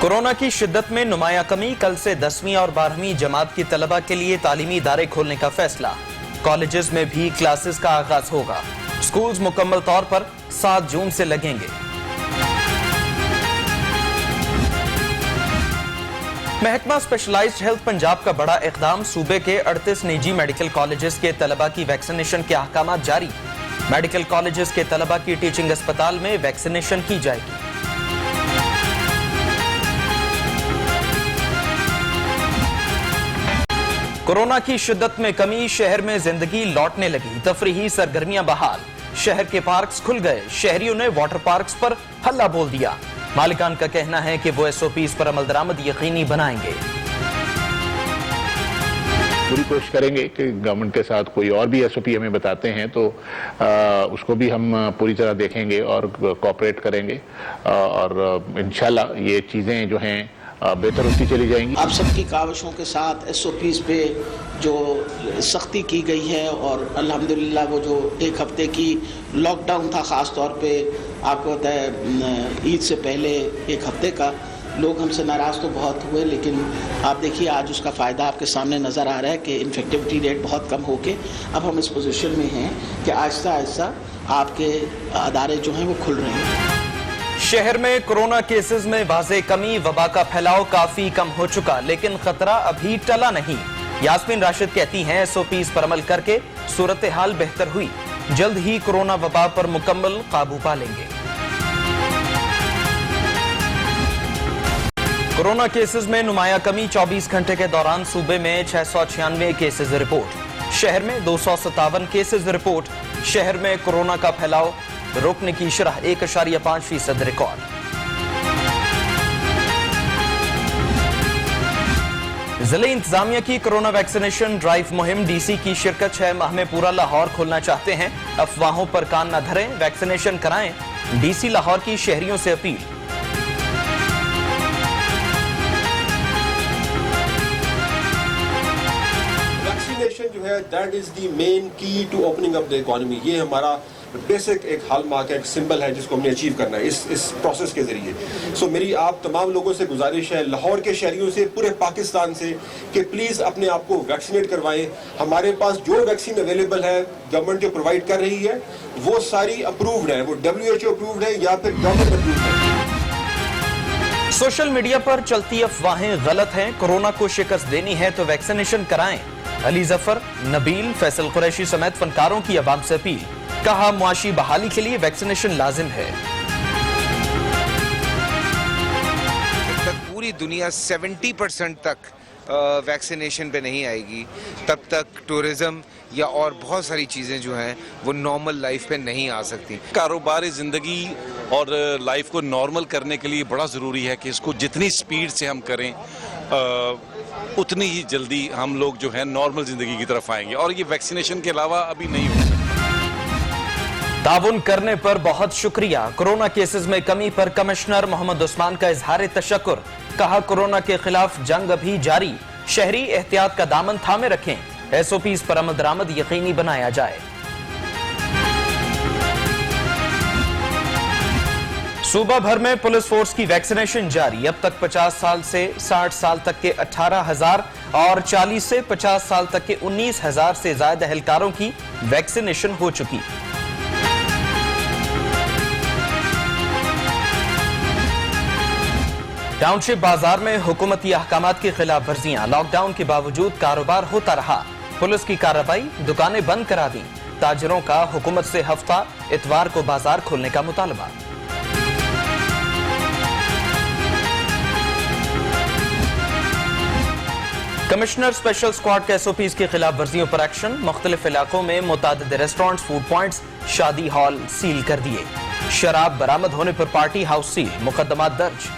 Corona की शिद्दत में नुमाया कमी, कल से 10वीं और 12वीं जमात की तलबा के लिए तालीमी इदारे खोलने का फैसला। कॉलेजेस में भी क्लासेस का आगाज होगा। स्कूल्स मुकम्मल तौर पर 7 जून से लगेंगे। महकमा स्पेशलाइज्ड हेल्थ पंजाब का बड़ा इक़दाम, सूबे के 38 निजी मेडिकल कॉलेजेस के तलबा की वैक्सीनेशन के अहकाम जारी। मेडिकल कॉलेजेस के तलबा की टीचिंग अस्पताल में वैक्सीनेशन की जाएगी। कोरोना की शिद्दत में कमी, शहर में जिंदगी लौटने लगी, तफरीही सरगर्मियां बहाल। शहर के पार्क्स खुल गए, शहरियों ने वाटर पार्क्स पर हल्ला बोल दिया। मालिकान का कहना है कि वो SOPs पर अमल दरामद यकीनी बनाएंगे। पूरी कोशिश करेंगे कि गवर्नमेंट के साथ कोई और भी SOP हमें बताते हैं तो उसको भी हम पूरी तरह देखेंगे और कोऑपरेट करेंगे और इंशाल्लाह ये चीज़ें जो हैं बेहतर होती चली जाएंगी। आप सबकी काविशों के साथ SOPs पे जो सख्ती की गई है और अल्हम्दुलिल्लाह वो जो 1 हफ्ते की लॉकडाउन था, ख़ास तौर पे आपको पता है ईद से पहले 1 हफ्ते का, लोग हमसे नाराज़ तो बहुत हुए, लेकिन आप देखिए आज उसका फ़ायदा आपके सामने नज़र आ रहा है कि इन्फेक्टिविटी रेट बहुत कम होके अब हम इस पोजीशन में हैं कि आहिस्ता आहिस्ता आपके अदारे जो हैं वो खुल रहे हैं। शहर में कोरोना केसेस में वाज़े कमी, वबा का फैलाव काफी कम हो चुका, लेकिन खतरा अभी टला नहीं। यास्मीन राशिद कहती हैं SOPs पर अमल करके सूरत हाल बेहतर हुई, जल्द ही कोरोना वबा पर मुकम्मल काबू पा लेंगे। कोरोना केसेस में नुमाया कमी, 24 घंटे के दौरान सूबे में 696 केसेस रिपोर्ट, शहर में 257 केसेस रिपोर्ट। शहर में कोरोना का फैलाव रोकने की शरह 1.5% रिकॉर्ड। जिले इंतजामिया की कोरोना वैक्सीनेशन ड्राइव मुहिम, DC की शिरकत 6 माह में पूरा लाहौर खोलना चाहते हैं। अफवाहों पर कान न धरें, वैक्सीनेशन कराएं, DC लाहौर की शहरियों से अपील। वैक्सीनेशन जो है that is the main key to opening up the economy. ये हमारा बेसिक एक हॉलमार्क है, एक सिंबल है जिसको हमने अचीव करना है इस प्रोसेस के जरिए। सो मेरी आप तमाम लोगों से गुजारिश है, लाहौर के शहरियों से, पूरे पाकिस्तान से, कि प्लीज़ अपने आप को वैक्सीनेट करवाएं। हमारे पास जो वैक्सीन अवेलेबल है गवर्नमेंट जो प्रोवाइड कर रही है वो सारी अप्रूव्ड है, वो WHO अप्रूव्ड है या फिर गवर्नमेंट अप्रूव्ड है। सोशल मीडिया पर चलती अफवाहें गलत हैं, कोरोना को शिकस्त देनी है तो वैक्सीनेशन कराएं। अली जफर, नबील, फैसल कुरैशी समेत फनकारों की अवाम से अपील। कहा, मुआशी बहाली के लिए वैक्सीनेशन लाजिम है। जब तक पूरी दुनिया 70% तक वैक्सीनेशन पे नहीं आएगी तब तक टूरिज्म या और बहुत सारी चीज़ें जो हैं वो नॉर्मल लाइफ पे नहीं आ सकती। कारोबारी ज़िंदगी और लाइफ को नॉर्मल करने के लिए बड़ा ज़रूरी है कि इसको जितनी स्पीड से हम करें उतनी ही जल्दी हम लोग जो है नॉर्मल ज़िंदगी की तरफ आएंगे और ये वैक्सीनेशन के अलावा अभी नहीं हो सकता। ताउन करने पर बहुत शुक्रिया। कोरोना केसेस में कमी पर कमिश्नर मोहम्मद उस्मान का इजहार तशक्कुर। कहा, कोरोना के खिलाफ जंग अभी जारी, शहरी एहतियात का दामन थामे रखें, SOPs पर अमल दरामद यकीनी बनाया जाए। सूबा भर में पुलिस फोर्स की वैक्सीनेशन जारी। अब तक 50 साल से 60 साल तक के 18,000 और 40 से 50 साल तक के 19,000 से ज्यादा एहलकारों की वैक्सीनेशन हो चुकी। टाउनशिप बाजार में हुकूमती अहकामात की खिलाफ वर्जियां, लॉकडाउन के बावजूद कारोबार होता रहा। पुलिस की कार्रवाई, दुकानें बंद करा दी। ताजरों का हुकूमत से हफ्ता इतवार को बाजार खोलने का मुतालबा। कमिश्नर स्पेशल स्क्वाड के SOPs की खिलाफ वर्जियों पर एक्शन। मुख्तलिफ इलाकों में मुतादिद रेस्टोरेंट्स, फूड पॉइंट्स, शादी हॉल सील कर दिए। शराब बरामद होने पर पार्टी हाउस सील, मुकदमात दर्ज।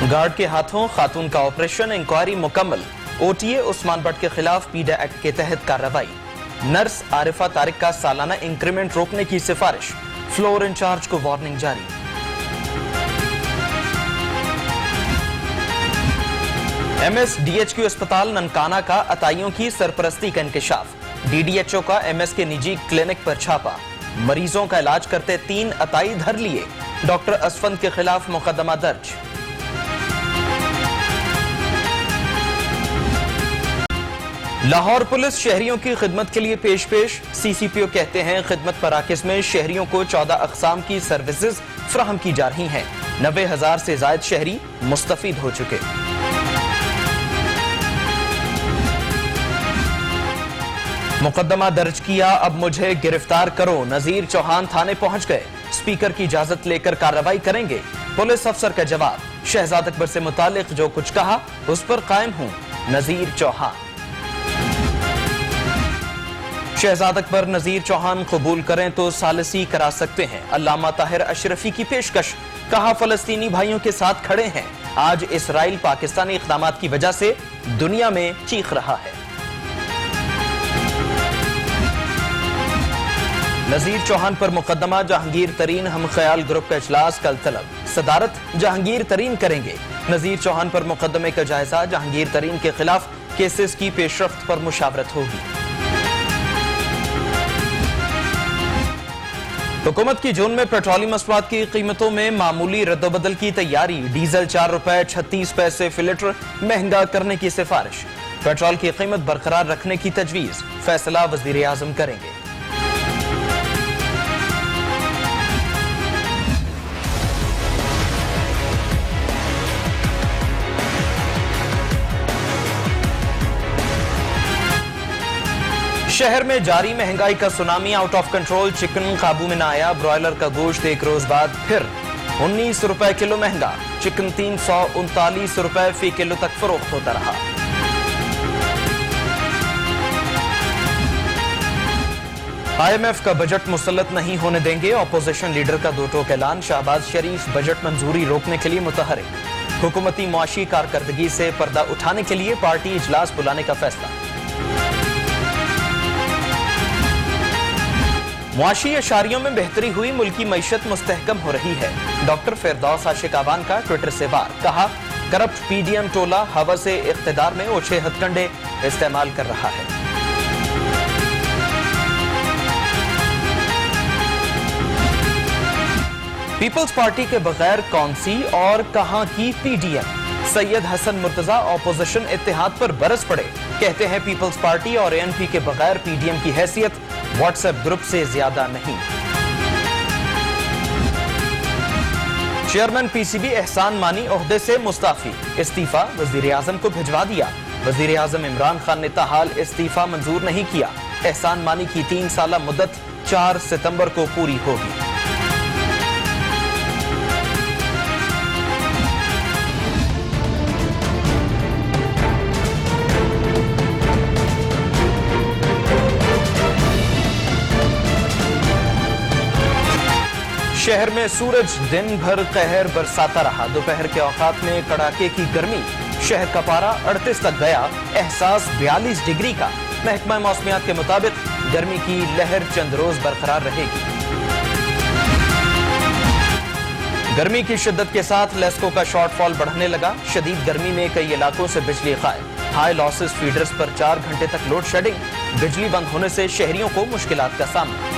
गार्ड के हाथों खातून का ऑपरेशन, इंक्वायरी मुकम्मल। OTA उस्मान भट्ट के खिलाफ पीडा एक्ट के तहत कार्रवाई। नर्स आरिफा तारिक का सालाना इंक्रीमेंट रोकने की सिफारिश, फ्लोर इंचार्ज को वार्निंग जारी। MSDHQ अस्पताल ननकाना का अताइयों की सरपरस्ती का इंकशाफ। DDHO का MS के निजी क्लिनिक पर छापा। मरीजों का इलाज करते 3 अताई धर लिए। डॉक्टर असफंद के खिलाफ मुकदमा दर्ज। लाहौर पुलिस शहरियों की खिदमत के लिए पेश। सीसीपीओ कहते हैं खिदमत मराकज़ में शहरियों को 14 अक़साम की सर्विसेज फराहम की जा रही हैं। 90,000 से ज़ायद शहरी मुस्तफीद हो चुके। मुकदमा दर्ज किया, अब मुझे गिरफ्तार करो। नजीर चौहान थाने पहुंच गए। स्पीकर की इजाजत लेकर कार्रवाई करेंगे। पुलिस अफसर का जवाब, शहजाद अकबर से मुतालिक जो कुछ कहा उस पर कायम हूं। नजीर चौहान। शहजाद अकबर नजीर चौहान कबूल करें तो सालिसी करा सकते हैं। अल्लामा ताहिर अशरफी की पेशकश, कहा फलस्तीनी भाइयों के साथ खड़े हैं। आज इसराइल पाकिस्तानी इक़दामात की वजह से दुनिया में चीख रहा है। नजीर चौहान पर मुकदमा। जहांगीर तरीन हम ख्याल ग्रुप का इजलास कल तलब। सदारत जहांगीर तरीन करेंगे। नजीर चौहान पर मुकदमे का जायजा। जहांगीर तरीन के खिलाफ केसेस की पेशरफ्त पर मुशावरत होगी। हुकूमत की जून में पेट्रोलियम मसनूआत की कीमतों में मामूली रद्दोबदल की तैयारी। डीजल 4 रुपए 36 पैसे फी लीटर महंगा करने की सिफारिश। पेट्रोल की कीमत बरकरार रखने की तजवीज। फैसला वजीर आजम करेंगे। शहर में जारी महंगाई का tsunami. Out of control. Chicken काबू में न आया। ब्रॉयलर का गोश्त एक रोज बाद फिर 19 रुपए किलो महंगा। चिकन 339 रुपए फी किलो तक फरोख्त होता रहा। IMF का बजट मुसल्लत नहीं होने देंगे। ऑपोजिशन लीडर का दो टोक ऐलान। शहबाज शरीफ बजट मंजूरी रोकने के लिए मुतहरिक। हुकूमती मुआशी कारकर्दगी से पर्दा उठाने के लिए पार्टी इजलास बुलाने का फैसला। मुआशी अशारियों में बेहतरी हुई। मुल्की मईशत मुस्तहकम हो रही है। डॉक्टर फिरदौस आशिक आवान का ट्विटर से वार, कहा करप्ट PDM टोला हवा से इख्तिदार में ओछे हथकंडे इस्तेमाल कर रहा है। पीपल्स पार्टी के बगैर कौन सी और कहां की PDM। सैयद हसन मुर्तजा ऑपोजिशन इत्तेहाद पर बरस पड़े। कहते हैं पीपल्स पार्टी और ANP के बगैर PDM की हैसियत व्हाट्सएप ग्रुप से ज्यादा नहीं। चेयरमैन PCB एहसान मानी ओहदे से मुस्ताफी। इस्तीफा वजीर आजम को भिजवा दिया। वजीर आजम इमरान खान ने ताहाल इस्तीफा मंजूर नहीं किया। एहसान मानी की 3 साला मुद्दत 4 सितंबर को पूरी होगी। शहर में सूरज दिन भर कहर बरसाता रहा। दोपहर के औकात में कड़ाके की गर्मी। शहर का पारा 38 तक गया। एहसास 42 डिग्री का। महकमा मौसमियात के मुताबिक गर्मी की लहर चंद रोज बरकरार रहेगी। गर्मी की शिद्दत के साथ लेस्को का शॉर्टफॉल बढ़ने लगा। शदीद गर्मी में कई इलाकों से बिजली गायब। हाई लॉसेस फीडर्स पर 4 घंटे तक लोड शेडिंग। बिजली बंद होने से शहरियों को मुश्किलात का सामना।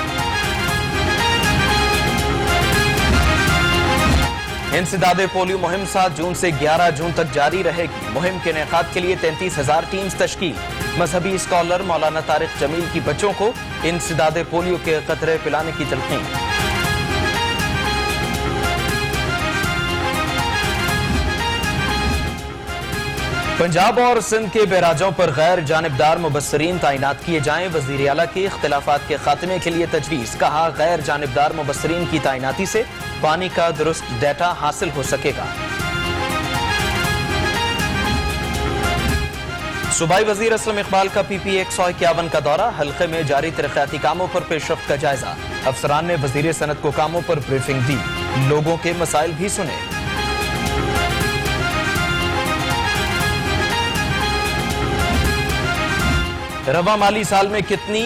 इंसदादे पोलियो मुहिम 7 जून से 11 जून तक जारी रहेगी। मुहिम के इनेकाद के लिए 33,000 टीम्स तश्कील। मजहबी स्कॉलर मौलाना तारिक जमील की बच्चों को इंसदादे पोलियो के कतरे पिलाने की तलकीन। पंजाब और सिंध के बैराजों पर गैर जानिबदार मुबस्सरीन तैनात किए जाएं। वजीर आला के इख्तिलाफात के खात्मे के लिए तजवीज। कहा गैर जानिबदार मुबस्सरीन की तैनाती से पानी का दुरुस्त डेटा हासिल हो सकेगा। सूबाई वजीर असलम इकबाल का PP 151 का दौरा। हल्के में जारी तरक्याती कामों पर पेशरफ्त का जायजा। अफसरान ने वजीर सनत को कामों पर ब्रीफिंग दी। लोगों के मसाइल भी सुने। रवा माली साल में कितनी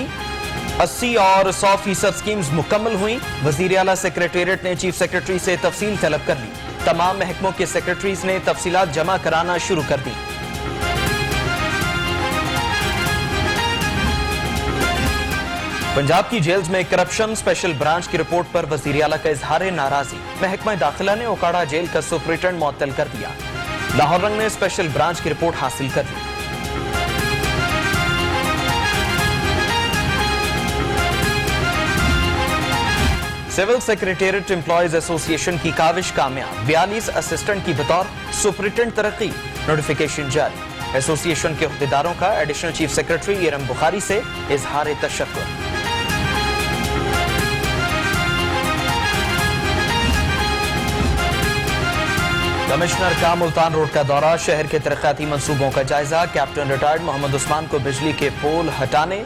80 और 100% स्कीम्स मुकम्मल हुई। वजीर आला सेक्रेटेरिएट ने चीफ सेक्रेटरी से तफसील तलब कर ली। तमाम महकमों के सेक्रेटरीज ने तफसीलात जमा कराना शुरू कर दी। पंजाब की जेल्स में करप्शन स्पेशल ब्रांच की रिपोर्ट पर वजीर आला का इजहार नाराजगी। महकमा दाखिला ने ओकाड़ा जेल का सुपरिटेंडेंट मुअत्तल कर दिया। लाहौर रंग ने स्पेशल ब्रांच की रिपोर्ट हासिल कर ली। सिविल सेक्रेटेरिएट एम्प्लॉयज एसोसिएशन की काविश कामयाब। 42 असिस्टेंट की बतौर सुपरिटेंडेंट तरक्की, नोटिफिकेशन जारी। एसोसिएशन के अहदेदारों का additional chief secretary Iram Bukhari से इजहार तशक्कुर। कमिश्नर का मुल्तान रोड का दौरा, शहर के तरक्याती मंसूबों का जायजा। कैप्टन रिटायर्ड मोहम्मद उस्मान को बिजली के पोल हटाने,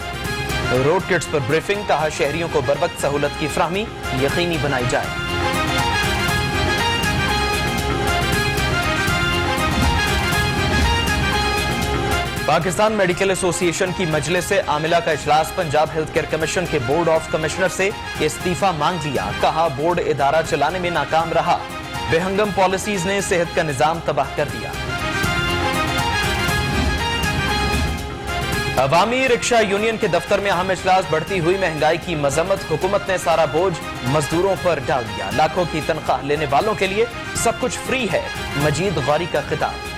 रोड किट्स पर ब्रीफिंग। कहा शहरियों को बरवक्त सहूलत की फराहमी यकीनी बनाई जाए। पाकिस्तान मेडिकल एसोसिएशन की मजलिस आमिला का इजलास। पंजाब हेल्थ केयर कमीशन के बोर्ड ऑफ कमिश्नर से इस्तीफा मांग लिया। कहा बोर्ड इदारा चलाने में नाकाम रहा। बेहंगम पॉलिसीज ने सेहत का निजाम तबाह कर दिया। अवामी रिक्शा यूनियन के दफ्तर में अहम इजलास। बढ़ती हुई महंगाई की मजम्मत, हुकूमत ने सारा बोझ मजदूरों पर डाल दिया। लाखों की तनख्वाह लेने वालों के लिए सब कुछ फ्री है, मजीद गौरी का खिताब।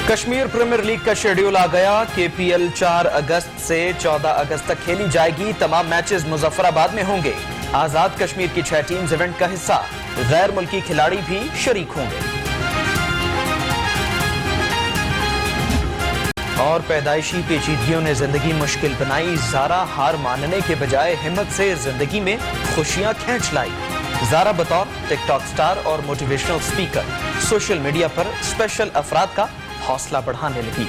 कश्मीर प्रीमियर लीग का शेड्यूल आ गया। केपीएल 4 अगस्त से 14 अगस्त तक खेली जाएगी। तमाम मैचेस मुजफ्फराबाद में होंगे। आजाद कश्मीर की 6 टीम्स इवेंट का हिस्सा। गैर मुल्की खिलाड़ी भी शरीक होंगे। और पैदाइशी पेचीदगियों ने जिंदगी मुश्किल बनाई। ज़ारा हार मानने के बजाय हिम्मत से जिंदगी में खुशियां खींच लाई। ज़ारा बतौर टिकटॉक स्टार और मोटिवेशनल स्पीकर सोशल मीडिया पर स्पेशल अफराद का हौसला बढ़ाने लगी।